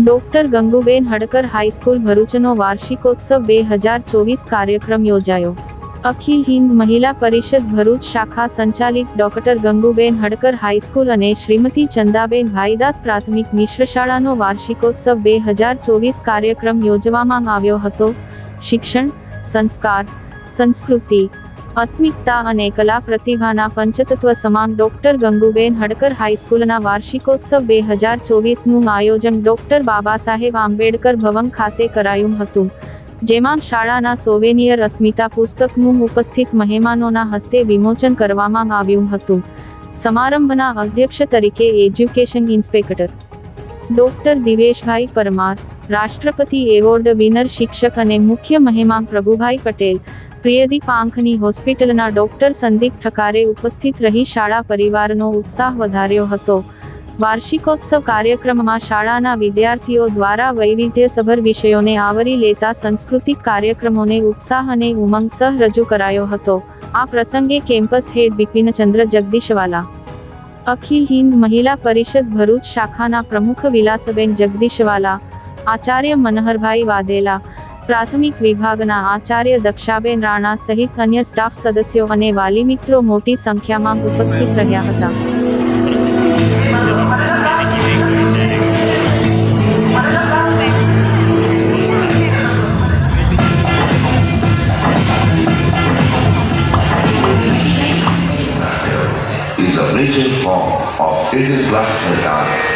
Doctor ગંગુબેન Hadkar high school ભરૂચનો વાર્ષિકોત્સવ 2024 કાર્યક્રમ યોજાયો. અખિલ હિન્દ મહિલા પરિષદ ભરૂચ શાખા સંચાલિત ડોક્ટર ગંગુબેન હડકર હાઈસ્કૂલ અને શ્રીમતી ચંદાબેન ભાઈદાસ પ્રાથમિક મિશ્ર શાળાનો વાર્ષિકોત્સવ 2024 કાર્યક્રમ યોજવામાં આવ્યો હતો. શિક્ષણ, સંસ્કાર, સંસ્કૃતિ, અસ્મિતા અને કલા પ્રતિભાના પંચતત્વ સમાન ડોક્ટર ગંગુબેન હડકર હાઈસ્કૂલના વાર્ષિકોત્સવ 2024નું આયોજન ડોક્ટર બાબાસાહેબ આંબેડકર ભવન ખાતે કરાયું હતું, જેમાં શાળાના સોવેનિયર અસ્મિતા પુસ્તકનું ઉપસ્થિત મહેમાનોના હસ્તે વિમોચન કરવામાં આવ્યું હતું. સમારંભના અધ્યક્ષ તરીકે એજ્યુકેશન ઇન્સ્પેક્ટર ડોક્ટર દિવેશભાઈ પરમાર, રાષ્ટ્રપતિ એવોર્ડ વિનર શિક્ષક અને મુખ્ય મહેમાન પ્રભુભાઈ પટેલ, પ્રિયદીપ આંખની હોસ્પિટલના ડોક્ટર સંદીપ ઠકારે ઉપસ્થિત રહી શાળા પરિવારનો ઉત્સાહ વધાર્યો હતો. વાર્ષિકોત્સવ કાર્યક્રમમાં શાળાના વિદ્યાર્થીઓ દ્વારા વૈવિધ્યસભર વિષયોને આવરી લેતા સાંસ્કૃતિક કાર્યક્રમોને ઉત્સાહ અને ઉમંગ સહ રજૂ કરાયો હતો. આ પ્રસંગે કેમ્પસ હેડ બિપિનચંદ્ર જગદીશવાલા, અખિલ હિન્દ મહિલા પરિષદ ભરૂચ શાખાના પ્રમુખ વિલાસબેન જગદીશવાલા, આચાર્ય મનહરભાઈ વાદેલા, પ્રાથમિક વિભાગના આચાર્ય દક્ષાબેન રાણા સહિત અન્ય સ્ટાફ સદસ્યો અને વાલી મિત્રો મોટી સંખ્યામાં ઉપસ્થિત રહ્યા હતા. Is a rigid form of Indian classical dance.